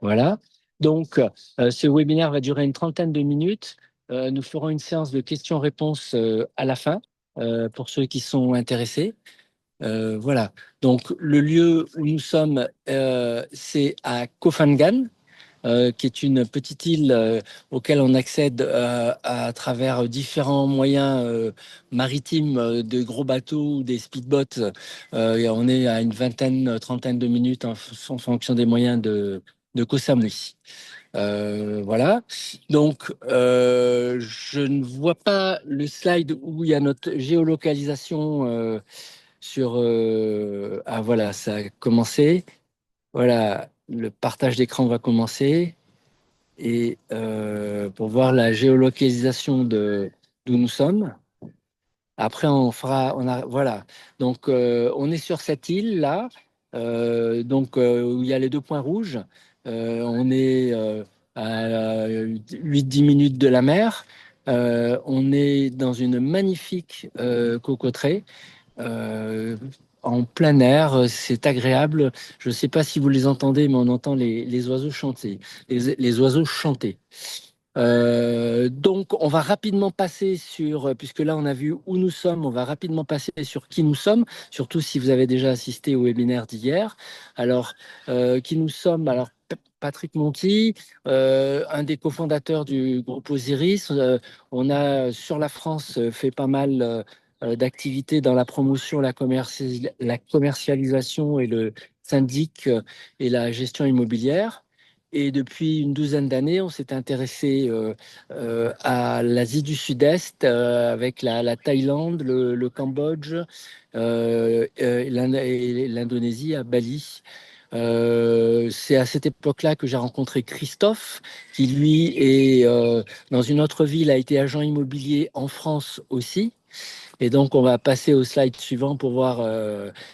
Voilà. Donc, ce webinaire va durer une trentaine de minutes. Nous ferons une séance de questions-réponses à la fin pour ceux qui sont intéressés. Voilà. Donc, le lieu où nous sommes, c'est à Koh Phangan, qui est une petite île auquel on accède à travers différents moyens maritimes, de gros bateaux ou des speedboats. Et on est à une vingtaine, trentaine de minutes en fonction des moyens de Koh Samui. Voilà. Donc, je ne vois pas le slide où il y a notre géolocalisation sur. Ah, voilà, ça a commencé. Voilà, le partage d'écran va commencer. Et pour voir la géolocalisation de d'où nous sommes. Après, voilà. Donc, on est sur cette île là, où il y a les deux points rouges. On est à 8-10 minutes de la mer. On est dans une magnifique cocoterie euh, en plein air. C'est agréable. Je ne sais pas si vous les entendez, mais on entend les oiseaux chanter. Les oiseaux chanter. Donc, on va rapidement passer sur, puisque là, on a vu où nous sommes, on va rapidement passer sur qui nous sommes, surtout si vous avez déjà assisté au webinaire d'hier. Alors, qui nous sommes? Alors, Patrick Monti, un des cofondateurs du groupe Osiris. On a, sur la France, fait pas mal d'activités dans la promotion, la commercialisation et le syndic et la gestion immobilière. Et depuis une douzaine d'années, on s'est intéressé à l'Asie du Sud-Est avec la Thaïlande, le Cambodge et l'Indonésie à Bali. C'est à cette époque-là que j'ai rencontré Christophe, qui lui est dans une autre ville, a été agent immobilier en France aussi. Et donc, on va passer au slide suivant pour voir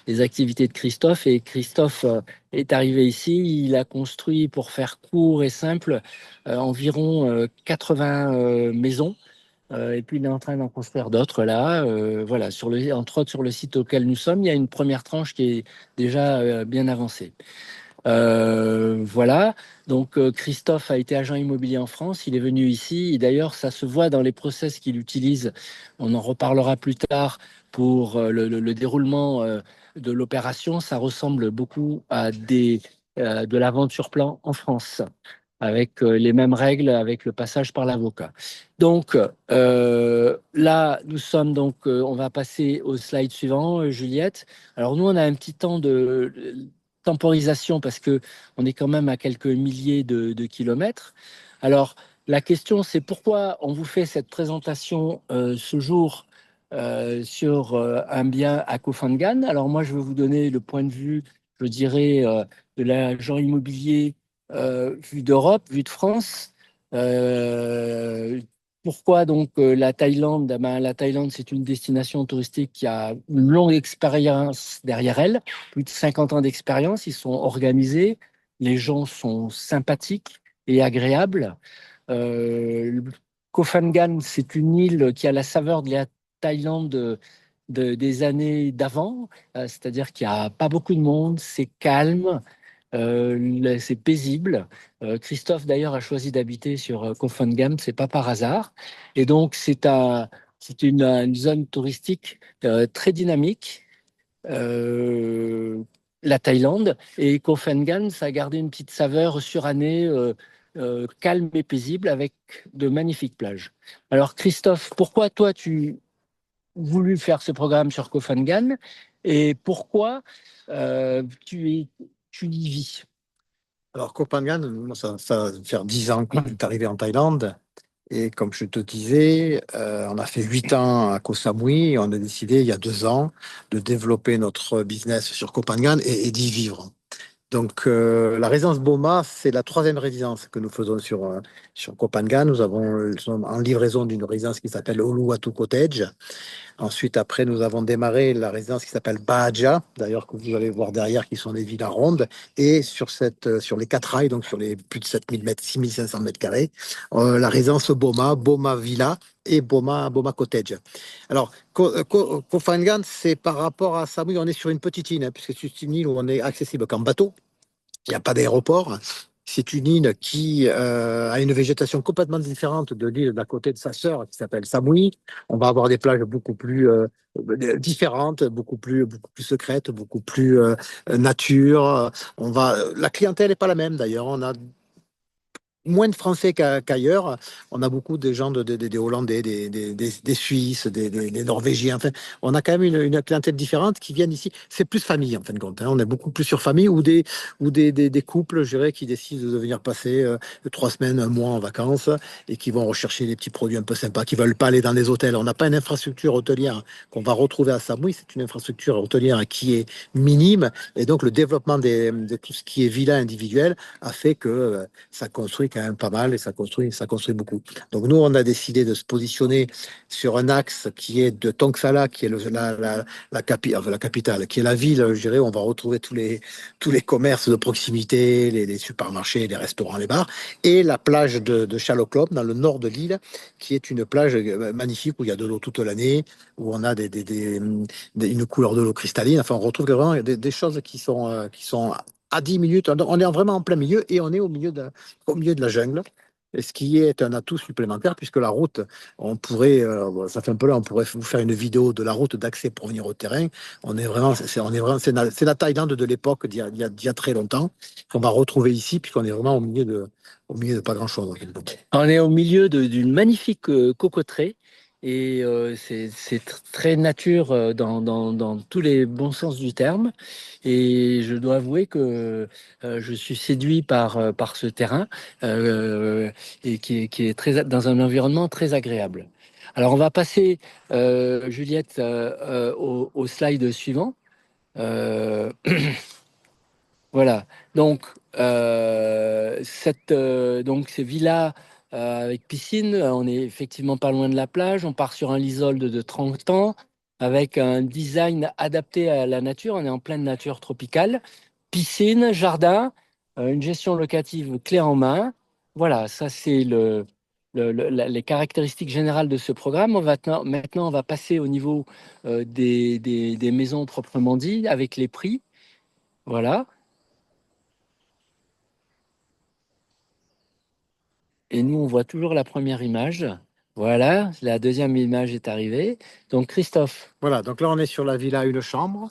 les activités de Christophe. Et Christophe est arrivé ici. Il a construit, pour faire court et simple, environ 80 maisons. Et puis, il est en train d'en construire d'autres là. Voilà, entre autres sur le site auquel nous sommes, il y a une première tranche qui est déjà bien avancée. Voilà, donc Christophe a été agent immobilier en France, il est venu ici, et d'ailleurs ça se voit dans les process qu'il utilise, on en reparlera plus tard pour le déroulement de l'opération, ça ressemble beaucoup à de la vente sur plan en France, avec les mêmes règles, avec le passage par l'avocat. Donc là, nous sommes donc, on va passer au slide suivant, Juliette. Alors nous, on a un petit temps de temporisation parce que on est quand même à quelques milliers de kilomètres. Alors la question, c'est pourquoi on vous fait cette présentation ce jour sur un bien à Koh Phangan. Alors moi, je vais vous donner le point de vue, je dirais, de l'agent immobilier vu d'Europe, vu de France. Euh, Pourquoi donc la Thaïlande? Eh ben, la Thaïlande, c'est une destination touristique qui a une longue expérience derrière elle, plus de 50 ans d'expérience. Ils sont organisés, les gens sont sympathiques et agréables. Euh, Koh Phangan, c'est une île qui a la saveur de la Thaïlande des années d'avant, c'est-à-dire qu'il n'y a pas beaucoup de monde, c'est calme, c'est paisible. Christophe, d'ailleurs, a choisi d'habiter sur Koh Phangan, c'est pas par hasard. Et donc, c'est une zone touristique très dynamique. Euh, la Thaïlande et Koh Phangan, ça a gardé une petite saveur surannée, calme et paisible avec de magnifiques plages. Alors, Christophe, pourquoi toi, tu voulu faire ce programme sur Koh Phangan et pourquoi tu y vis? Alors, Copenhague, moi, ça va faire 10 ans qu'on est arrivé en Thaïlande. Et comme je te disais, on a fait 8 ans à Koh Samui et on a décidé il y a 2 ans de développer notre business sur Copenhague et d'y vivre. Donc, la résidence Boma, c'est la troisième résidence que nous faisons sur Copenhague. Nous sommes en livraison d'une résidence qui s'appelle Uluwatu Cottage. Ensuite, après, nous avons démarré la résidence qui s'appelle Baja, d'ailleurs, que vous allez voir derrière, qui sont des villas rondes. Et sur les 4 rails, donc sur les plus de 7000 mètres, 6500 mètres carrés, la résidence Boma, Boma Villa et Boma Cottage. Alors, Koh Phangan, c'est par rapport à Samui, on est sur une petite île, hein, puisque c'est une île où on est accessible qu'en bateau. Il n'y a pas d'aéroport. C'est une île qui a une végétation complètement différente de l'île d'à côté de sa sœur qui s'appelle Samui. On va avoir des plages beaucoup plus différentes, beaucoup plus secrètes, beaucoup plus nature. La clientèle n'est pas la même d'ailleurs. On a moins de Français qu'ailleurs. On a beaucoup de gens des Hollandais, des Suisses, des Norvégiens. Enfin, on a quand même une clientèle différente qui viennent ici. C'est plus famille, en fin de compte, hein. On est beaucoup plus sur famille ou des couples, je dirais, qui décident de venir passer 3 semaines, un mois en vacances et qui vont rechercher des petits produits un peu sympas, qui veulent pas aller dans des hôtels. On n'a pas une infrastructure hôtelière qu'on va retrouver à Samui. C'est une infrastructure hôtelière qui est minime. Et donc, le développement de tout ce qui est villa individuelle a fait que ça construit quand même pas mal et ça construit beaucoup. Donc nous, on a décidé de se positionner sur un axe qui est de Tonksala, qui est enfin, la capitale, qui est la ville, je dirais, où on va retrouver tous les commerces de proximité, les supermarchés, les restaurants, les bars, et la plage de Chaloclop, dans le nord de l'île, qui est une plage magnifique où il y a de l'eau toute l'année, où on a une couleur de l'eau cristalline. Enfin, on retrouve vraiment des choses qui sont à 10 minutes. On est vraiment en plein milieu et on est au milieu de la jungle. Et ce qui est un atout supplémentaire, puisque la route, bon, ça fait un peu là, on pourrait vous faire une vidéo de la route d'accès pour venir au terrain. C'est la Thaïlande de l'époque, d'il y a très longtemps, qu'on va retrouver ici, puisqu'on est vraiment au milieu de pas grand-chose. On est au milieu d'une magnifique cocoterie et c'est très nature dans tous les bons sens du terme. Et je dois avouer que je suis séduit par ce terrain et qui est dans un environnement très agréable. Alors on va passer, Juliette, au slide suivant. Euh, Voilà. Donc, donc ces villas avec piscine, on est effectivement pas loin de la plage. On part sur un leasehold de 30 ans avec un design adapté à la nature. On est en pleine nature tropicale. Piscine, jardin, une gestion locative clé en main. Voilà, ça c'est les caractéristiques générales de ce programme. Maintenant, on va passer au niveau des maisons proprement dit, avec les prix. Voilà. Et nous, on voit toujours la première image. Voilà, la deuxième image est arrivée. Donc, Christophe, Voilà, donc là, on est sur la villa une chambre.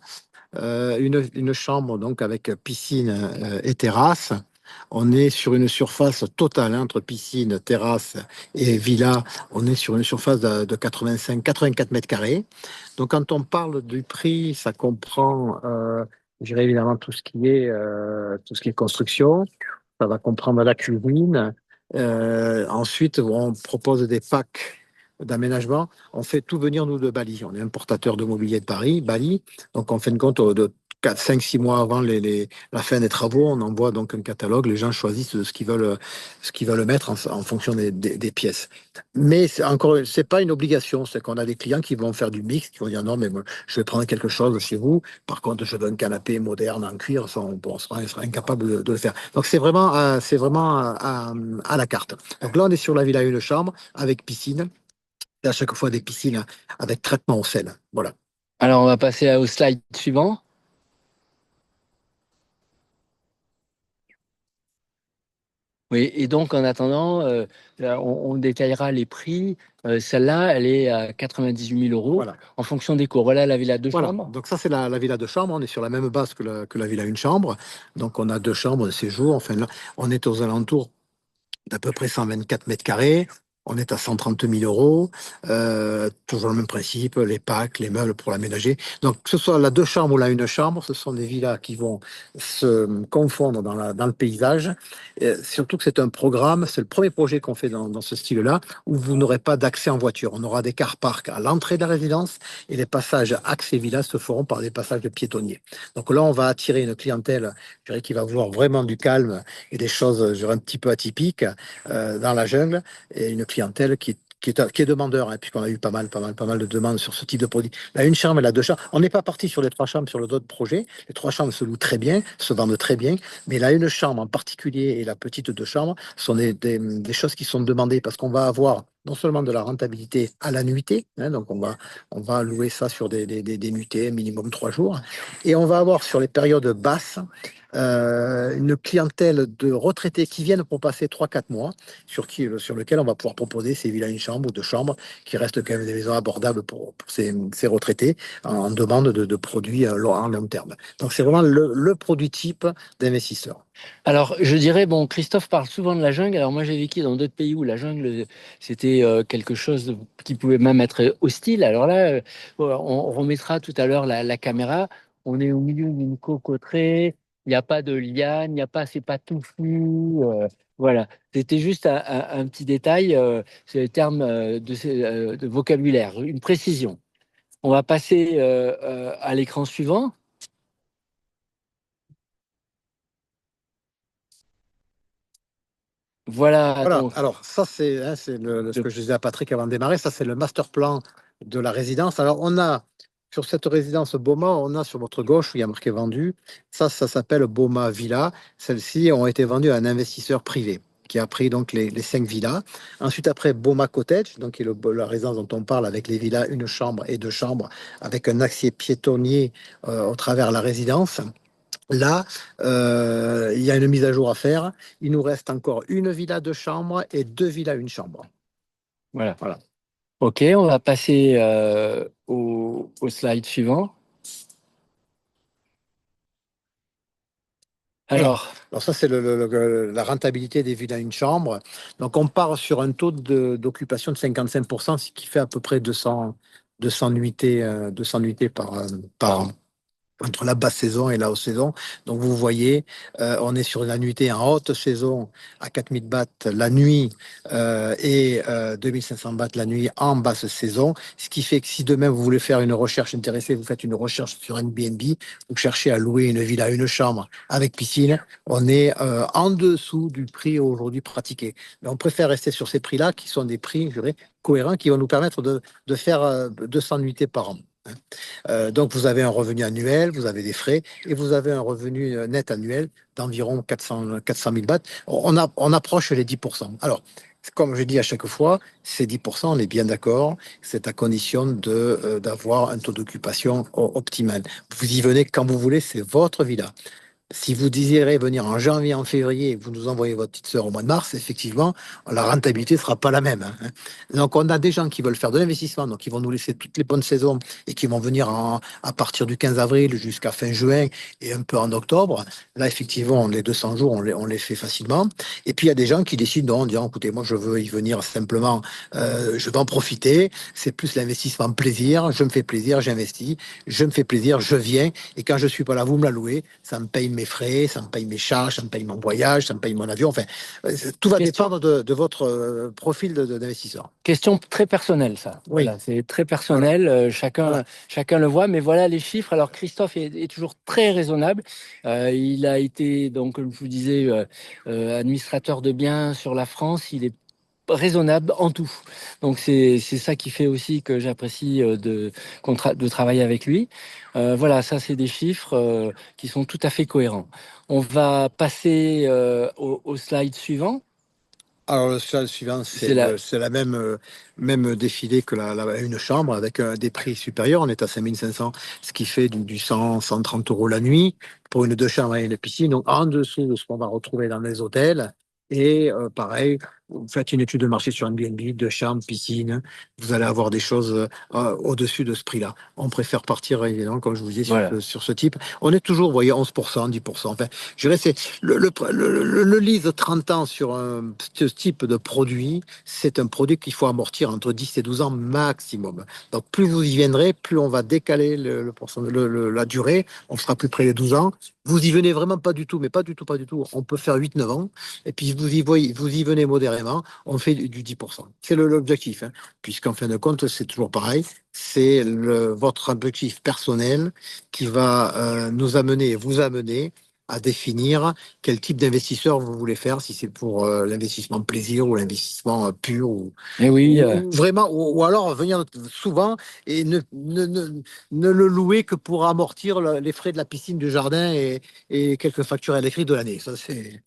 Une chambre donc avec piscine et terrasse. On est sur une surface totale, hein, entre piscine, terrasse et villa. On est sur une surface de 84 mètres carrés. Donc, quand on parle du prix, ça comprend, je dirais évidemment tout ce qui est construction. Ça va comprendre la cuisine. Ensuite, on propose des packs d'aménagement. On fait tout venir, nous, de Bali. On est importateur de mobilier de Paris, Bali. Donc, en fin de compte, de 4, 5, 6 mois avant la fin des travaux, on envoie donc un catalogue. Les gens choisissent ce qu'ils veulent mettre en fonction des pièces. Mais c'est pas une obligation. C'est qu'on a des clients qui vont faire du mix, qui vont dire non, mais moi, je vais prendre quelque chose chez vous. Par contre, je veux un canapé moderne en cuir. Ça, on sera incapable de le faire. Donc, c'est vraiment à la carte. Donc là, on est sur la villa une chambre avec piscine. Et à chaque fois, des piscines avec traitement au sel. Voilà. alors on va passer au slide suivant. Oui, et donc en attendant, là, on détaillera les prix. Celle-là, elle est à 98 000 euros Voilà. en fonction des cours. Voilà la villa de Voilà. chambre. Donc ça, c'est la villa de chambre. On est sur la même base que la villa une chambre. Donc on a deux chambres de séjour. Enfin, là, on est aux alentours d'à peu près 124 mètres carrés. On est à 130 000 euros. Toujours le même principe, les packs, les meubles pour l'aménager. Donc, que ce soit la deux chambres ou la une chambre, ce sont des villas qui vont se confondre dans le paysage. Surtout que c'est un programme, c'est le premier projet qu'on fait dans ce style-là, où vous n'aurez pas d'accès en voiture. On aura des car parks à l'entrée de la résidence et les passages accès villas se feront par des passages de piétonniers. Donc là, on va attirer une clientèle, je dirais, qui va vouloir vraiment du calme et des choses, je dirais, un petit peu atypiques dans la jungle et une clientèle qui est demandeur, hein, puisqu'on a eu pas mal de demandes sur ce type de produit. La une chambre et la deux chambres. On n'est pas parti sur les trois chambres sur le d'autres projets. Les trois chambres se louent très bien, se vendent très bien, mais la une chambre en particulier et la petite deux chambres sont des choses qui sont demandées parce qu'on va avoir non seulement de la rentabilité à la nuitée, hein, donc on va louer ça sur des nuitées, minimum 3 jours, et on va avoir sur les périodes basses une clientèle de retraités qui viennent pour passer 3 4 mois, sur lequel on va pouvoir proposer ces villas une chambre ou deux chambres, qui restent quand même des maisons abordables pour ces retraités en demande de produits en long terme. Donc c'est vraiment le produit type d'investisseur. Alors, je dirais, bon, Christophe parle souvent de la jungle. Alors, moi, j'ai vécu dans d'autres pays où la jungle, c'était quelque chose qui pouvait même être hostile. Alors là, voilà, on remettra tout à l'heure la caméra. On est au milieu d'une cocoterie. Il n'y a pas de liane, il n'y a pas, c'est pas touffu. Voilà. C'était juste un petit détail. C'est le terme de vocabulaire, une précision. On va passer à l'écran suivant. Voilà, Voilà, donc. alors ça c'est hein, ce que je disais à Patrick avant de démarrer, ça c'est le master plan de la résidence. Alors on a sur cette résidence Boma, on a sur votre gauche où il y a marqué vendu, ça s'appelle Boma Villa. Celles-ci ont été vendues à un investisseur privé qui a pris donc les 5 villas. Ensuite après Boma Cottage, donc qui est la résidence dont on parle avec les villas, une chambre et deux chambres, avec un accès piétonnier au travers la résidence. Là, il y a une mise à jour à faire. Il nous reste encore une villa de chambre et deux villas une chambre. Voilà. Voilà. Ok, on va passer au slide suivant. Voilà. Alors, Alors ça, c'est la rentabilité des villas une chambre. Donc on part sur un taux d'occupation de 55%, ce qui fait à peu près 200 nuitées, 200 nuitées par an, entre la basse saison et la haute saison. Donc vous voyez, on est sur une annuité en haute saison à 4 000 bahts la nuit et 2 500 bahts la nuit en basse saison. Ce qui fait que si demain vous voulez faire une recherche intéressée, vous faites une recherche sur Airbnb, vous cherchez à louer une villa, une chambre avec piscine, on est en dessous du prix aujourd'hui pratiqué. Mais on préfère rester sur ces prix-là qui sont des prix, je dirais, cohérents qui vont nous permettre de faire 200 nuitées par an. Donc, vous avez un revenu annuel, vous avez des frais et vous avez un revenu net annuel d'environ 400 000 bahts. On approche les 10%. Alors, comme je dis à chaque fois, ces 10%, on est bien d'accord, c'est à condition d'avoir un taux d'occupation optimal. Vous y venez quand vous voulez, c'est votre villa. Si vous désirez venir en janvier, en février, et que vous nous envoyez votre petite sœur au mois de mars, effectivement, la rentabilité ne sera pas la même, hein. Donc, on a des gens qui veulent faire de l'investissement, donc ils vont nous laisser toutes les bonnes saisons et qui vont venir à partir du 15 avril jusqu'à fin juin et un peu en octobre. Là, effectivement, les 200 jours, on les fait facilement. Et puis, il y a des gens qui décident, non, en disant, écoutez, moi, je veux y venir simplement, je vais en profiter. C'est plus l'investissement plaisir. Je me fais plaisir, j'investis. Je me fais plaisir, je viens. Et quand je suis pas là, vous me la louez. Ça me paye mes frais, ça me paye mes charges, ça me paye mon voyage, ça me paye mon avion. Enfin, tout va question, dépendre de votre profil d'investisseur. question très personnelle, ça. Oui, Voilà, c'est très voilà, personnel. voilà. Chacun le voit, mais voilà les chiffres. Alors, Christophe est toujours très raisonnable. Il a été, donc, comme je vous disais, administrateur de biens sur la France. Il est raisonnable en tout. Donc c'est ça qui fait aussi que j'apprécie de travailler avec lui. Voilà, ça c'est des chiffres qui sont tout à fait cohérents. On va passer au slide suivant. Alors, le slide suivant, C'est la, c'est la même défilé que une chambre avec des prix supérieurs. On est à 5 500, ce qui fait du 100, 130 euros la nuit pour une deux chambres et une piscine. Donc, en dessous de ce qu'on va retrouver dans les hôtels. Et pareil, vous faites une étude de marché sur Airbnb, deux chambres, piscine. Vous allez avoir des choses au-dessus de ce prix-là. On préfère partir, évidemment, comme je vous disais, voilà. sur ce type. On est toujours, vous voyez, 11%, 10%. Enfin, je dirais, c'est le lease de 30 ans sur ce type de produit, c'est un produit qu'il faut amortir entre 10 et 12 ans maximum. Donc, plus vous y viendrez, plus on va décaler la durée. On sera plus près des 12 ans. Vous y venez vraiment pas du tout, mais pas du tout, pas du tout. On peut faire 8 9 ans. Et puis, vous y venez modérément. On fait du 10%. C'est l'objectif, hein. Puisqu'en fin de compte, c'est toujours pareil. C'est votre objectif personnel qui va nous amener, vous amener à définir quel type d'investisseur vous voulez faire, si c'est pour l'investissement plaisir ou l'investissement pur Et oui, ou vraiment, ou alors venir souvent et ne le louer que pour amortir les frais de la piscine, du jardin et quelques factures électriques de l'année. Ça, c'est.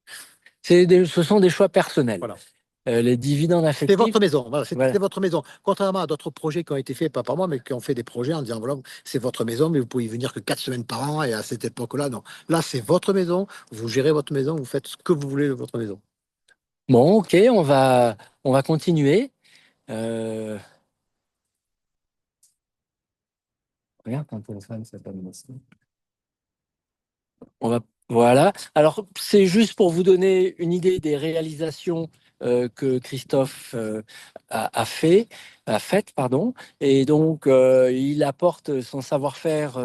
ce sont des choix personnels. Voilà. Les dividendes C'est affectifs, votre maison, voilà, c'est voilà. votre maison. Contrairement à d'autres projets qui ont été faits, pas par moi, mais qui ont fait des projets en disant, voilà, c'est votre maison, mais vous pouvez y venir que 4 semaines par an, et à cette époque-là, non. Là, c'est votre maison, vous gérez votre maison, vous faites ce que vous voulez de votre maison. Bon, ok, on va continuer. Euh, Regarde ton téléphone, ça s'appelle. On va, voilà. Alors, c'est juste pour vous donner une idée des réalisations que Christophe a faites, pardon. Et donc, il apporte son savoir-faire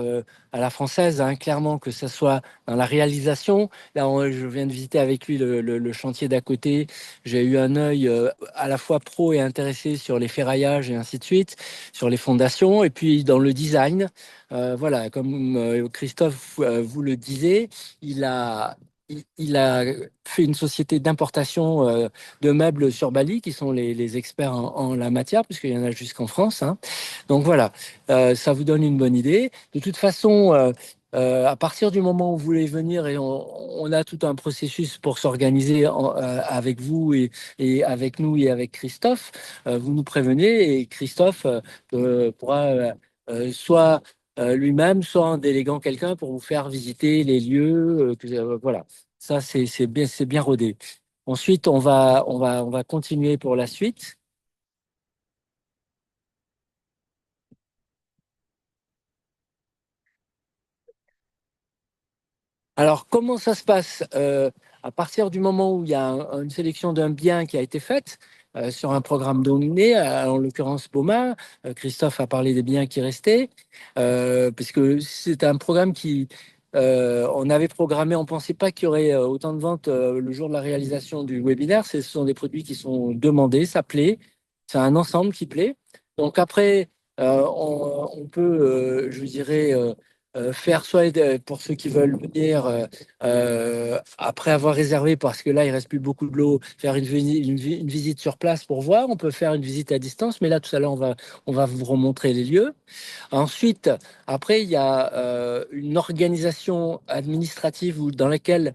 à la française, hein, clairement, que ce soit dans la réalisation. Là, je viens de visiter avec lui le chantier d'à côté. J'ai eu un œil à la fois pro et intéressé sur les ferraillages et ainsi de suite, sur les fondations, et puis dans le design. Voilà, comme Christophe vous le disait, il a, il a fait une société d'importation de meubles sur Bali, qui sont les experts en la matière, puisqu'il y en a jusqu'en France, hein. Donc voilà, ça vous donne une bonne idée. De toute façon, à partir du moment où vous voulez venir, et on a tout un processus pour s'organiser avec vous et avec nous et avec Christophe, vous nous prévenez et Christophe pourra soit lui-même, soit en déléguant quelqu'un pour vous faire visiter les lieux. Voilà, ça c'est bien rodé. Ensuite, on va continuer pour la suite. Alors, comment ça se passe? À partir du moment où il y a une sélection d'un bien qui a été faite sur un programme donné, en l'occurrence Boma, Christophe a parlé des biens qui restaient, puisque c'est un programme on avait programmé, on ne pensait pas qu'il y aurait autant de ventes le jour de la réalisation du webinaire. Ce sont des produits qui sont demandés, ça plaît, c'est un ensemble qui plaît. Donc après, on peut, je dirais, faire soit pour ceux qui veulent venir après avoir réservé, parce que là il reste plus beaucoup de l'eau, faire une visite sur place pour voir. On peut faire une visite à distance, mais là tout à l'heure on va vous remontrer les lieux. Ensuite, après il y a une organisation administrative dans laquelle,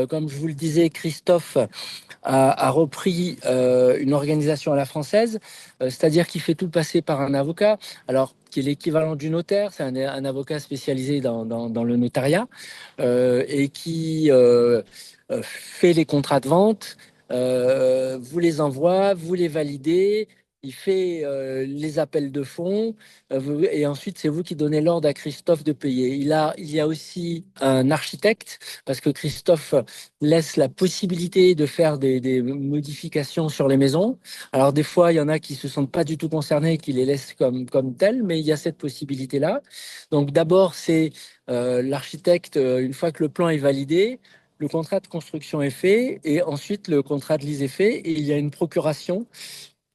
comme je vous le disais, Christophe a repris une organisation à la française, c'est-à-dire qu'il fait tout passer par un avocat, alors qui est l'équivalent du notaire, c'est un avocat spécialisé dans le notariat, et qui fait les contrats de vente, vous les envoie, vous les validez, il fait les appels de fonds, et ensuite c'est vous qui donnez l'ordre à Christophe de payer. Il y a aussi un architecte, parce que Christophe laisse la possibilité de faire des modifications sur les maisons. Alors des fois, il y en a qui se sentent pas du tout concernés, qui les laissent comme telles, mais il y a cette possibilité-là. Donc d'abord, c'est l'architecte, une fois que le plan est validé, le contrat de construction est fait et ensuite le contrat de lease est fait et il y a une procuration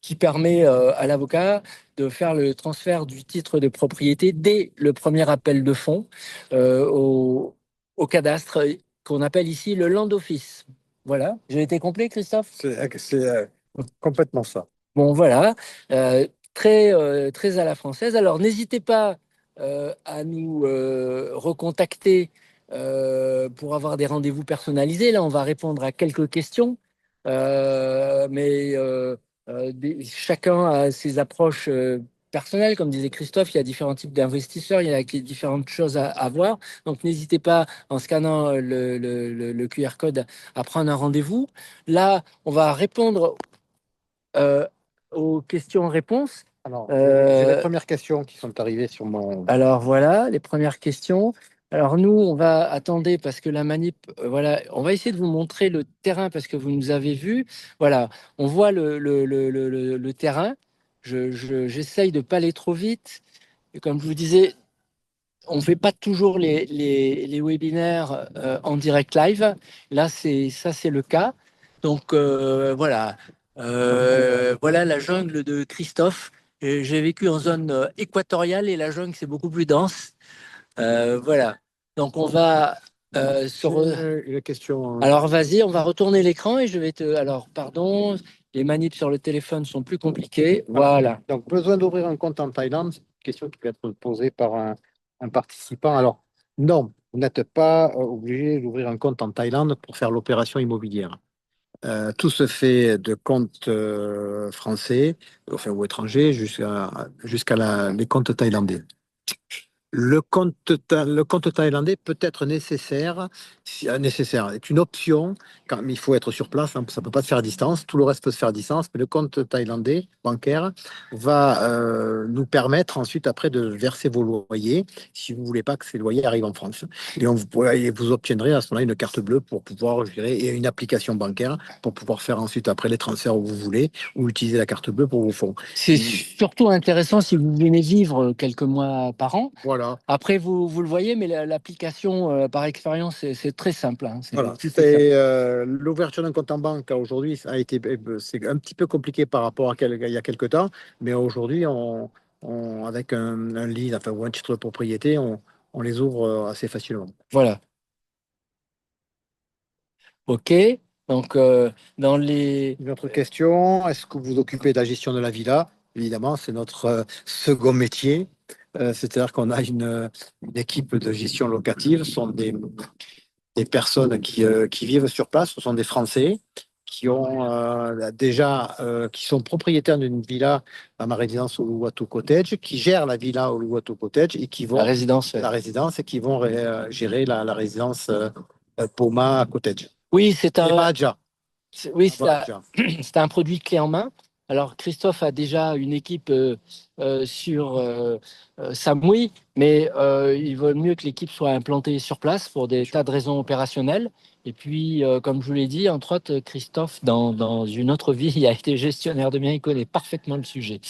qui permet à l'avocat de faire le transfert du titre de propriété dès le premier appel de fonds euh, au, au cadastre qu'on appelle ici le land office. Voilà, j'ai été complet, Christophe? C'est complètement ça. Bon, voilà, très à la française. Alors, n'hésitez pas à nous recontacter pour avoir des rendez-vous personnalisés. Là, on va répondre à quelques questions, mais chacun a ses approches personnelles. Comme disait Christophe, il y a différents types d'investisseurs, il y a différentes choses à voir. Donc, n'hésitez pas, en scannant le QR code, à prendre un rendez-vous. Là, on va répondre euh, aux questions-réponses. Alors, j'ai les Euh, premières questions qui sont arrivées sur mon. alors voilà, les premières questions. Alors nous, on va attendre parce que la manip, voilà, on va essayer de vous montrer le terrain parce que vous nous avez vu. Voilà, on voit le terrain. J'essaye de pas aller trop vite. Et comme je vous disais, on ne fait pas toujours les webinaires en direct live. Là, c'est le cas. Donc voilà. Voilà la jungle de Christophe. Et j'ai vécu en zone équatoriale et la jungle, c'est beaucoup plus dense. Voilà. Donc on va Une question. Alors vas-y, on va retourner l'écran et je vais te... Alors, pardon, les manips sur le téléphone sont plus compliquées. Voilà. Voilà. Donc, besoin d'ouvrir un compte en Thaïlande, c'est une question qui peut être posée par un participant. Alors, non, vous n'êtes pas obligé d'ouvrir un compte en Thaïlande pour faire l'opération immobilière. Tout se fait de comptes français, enfin, ou étrangers, jusqu'à les comptes thaïlandais. Le compte thaïlandais peut être nécessaire, nécessaire, est une option quand il faut être sur place, hein, ça ne peut pas se faire à distance, tout le reste peut se faire à distance, mais le compte thaïlandais bancaire va nous permettre ensuite après de verser vos loyers si vous voulez pas que ces loyers arrivent en France. Et vous obtiendrez à ce moment-là une carte bleue pour pouvoir gérer et une application bancaire pour pouvoir faire ensuite après les transferts où vous voulez ou utiliser la carte bleue pour vos fonds. C'est surtout intéressant si vous venez vivre quelques mois par an. Voilà. Après, vous le voyez, mais l'application, par expérience, c'est très simple, hein. Voilà, C'est très simple. l'ouverture d'un compte en banque aujourd'hui c'est un petit peu compliqué par rapport à il y a quelques temps, mais aujourd'hui, avec un lead, enfin, ou un titre de propriété, on les ouvre assez facilement. Voilà. OK. Donc, dans les. Une autre question, est-ce que vous vous occupez de la gestion de la villa? Évidemment, c'est notre second métier. C'est-à-dire qu'on a une équipe de gestion locative, ce sont des personnes qui vivent sur place, ce sont des Français qui ont qui sont propriétaires d'une villa à ma résidence au Uluwatu Cottage, qui gèrent la villa au Uluwatu Cottage et qui La vont résidence. la résidence et qui vont gérer la résidence Poma Cottage. Oui, Et Baja. oui, Baja. c'est un produit clé en main. Alors, Christophe a déjà une équipe sur Samui, mais il vaut mieux que l'équipe soit implantée sur place pour des tas de raisons opérationnelles. Et puis, comme je vous l'ai dit, entre autres, Christophe, dans une autre vie, il a été gestionnaire de biens, il connaît parfaitement le sujet.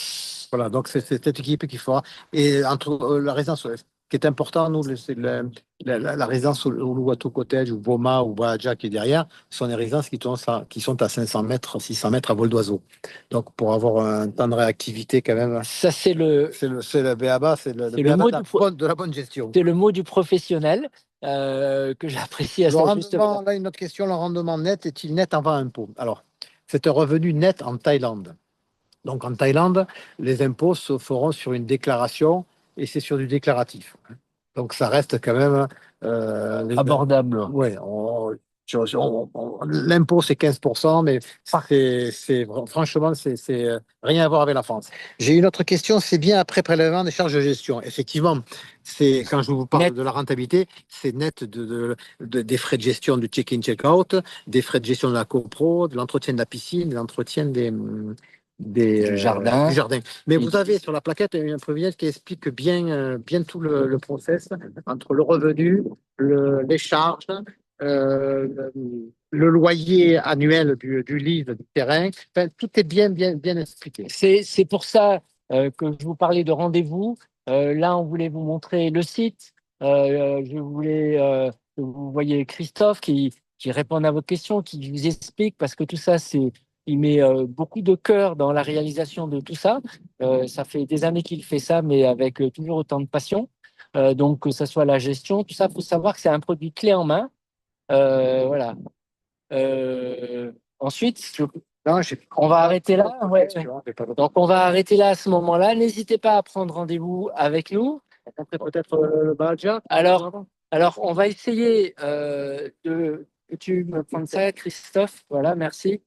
Voilà, donc c'est cette équipe qui fera. Et entre la résidence, ce qui est important, nous, c'est la résidence au Uluwatu Cottage ou Boma ou Baja qui est derrière, ce sont des résidences qui sont à 500 mètres, 600 mètres à vol d'oiseau. Donc pour avoir un temps de réactivité quand même, Ça, c'est le BABA, c'est le c'est le BABA mot de la bonne gestion. c'est le mot du professionnel que j'apprécie à Le sa juste rendement, valeur. là, une autre question, le rendement net est-il net avant impôt? Alors, c'est un revenu net en Thaïlande. Donc en Thaïlande, les impôts se feront sur une déclaration et c'est sur du déclaratif. Donc ça reste quand même Abordable. ouais, l'impôt c'est 15%, mais franchement, c'est rien à voir avec la France. J'ai une autre question, c'est bien après prélèvement des charges de gestion. Effectivement, c'est quand je vous parle Net. de la rentabilité, c'est net des frais de gestion du check-in, check-out, des frais de gestion de la copro, de l'entretien de la piscine, de l'entretien Du du jardin. jardin. Mais vous avez sur la plaquette une prévision qui explique bien tout le process entre le revenu, les charges, le, le loyer annuel du livre, du terrain. Enfin, tout est bien expliqué. C'est pour ça que je vous parlais de rendez-vous. Là, on voulait vous montrer le site. Je voulais que vous voyez Christophe qui répond à votre question, qui vous explique, parce que tout ça, il met beaucoup de cœur dans la réalisation de tout ça. Ça fait des années qu'il fait ça, mais avec toujours autant de passion. Donc, que ce soit la gestion, tout ça, il faut savoir que c'est un produit clé en main. Voilà. Ensuite, Non, on va arrêter là. Ouais. j'ai pas Donc, on va arrêter là à ce moment-là. N'hésitez pas à prendre rendez-vous avec nous. peut-être le Baja. Alors, on va essayer de. Tu me prends ça, Christophe. Voilà, merci.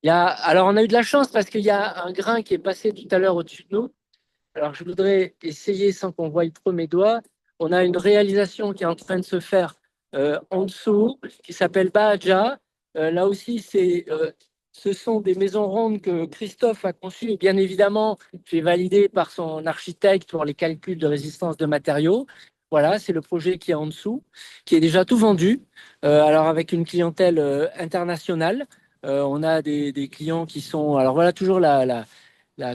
Alors, on a eu de la chance parce qu'il y a un grain qui est passé tout à l'heure au-dessus de nous. Alors, je voudrais essayer sans qu'on voie trop mes doigts. On a une réalisation qui est en train de se faire en dessous, qui s'appelle Bahaja. Là aussi, ce sont des maisons rondes que Christophe a conçues et bien évidemment fait valider par son architecte pour les calculs de résistance de matériaux. Voilà, c'est le projet qui est en dessous, qui est déjà tout vendu. Alors, avec une clientèle internationale. On a des clients qui sont. Alors, voilà, toujours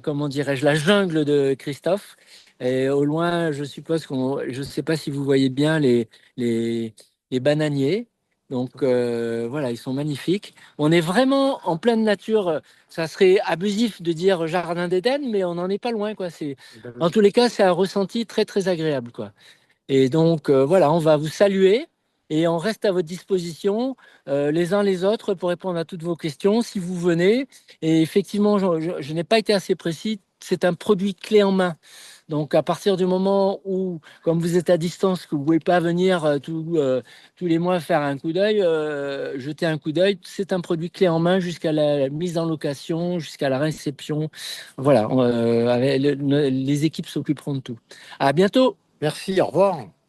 comment dirais-je, la jungle de Christophe. Et au loin, je suppose je ne sais pas si vous voyez bien les, les bananiers. Donc voilà, ils sont magnifiques. On est vraiment en pleine nature. Ça serait abusif de dire jardin d'Éden, mais on n'en est pas loin, quoi. En tous les cas, c'est un ressenti très très agréable, quoi. Et donc, voilà, on va vous saluer et on reste à votre disposition, les uns les autres, pour répondre à toutes vos questions si vous venez. Et effectivement, je n'ai pas été assez précis, c'est un produit clé en main. Donc, à partir du moment où, comme vous êtes à distance, que vous ne pouvez pas venir tous les mois faire un coup d'œil, jeter un coup d'œil, c'est un produit clé en main jusqu'à la mise en location, jusqu'à la réception. Voilà, les équipes s'occuperont de tout. À bientôt. Merci, au revoir.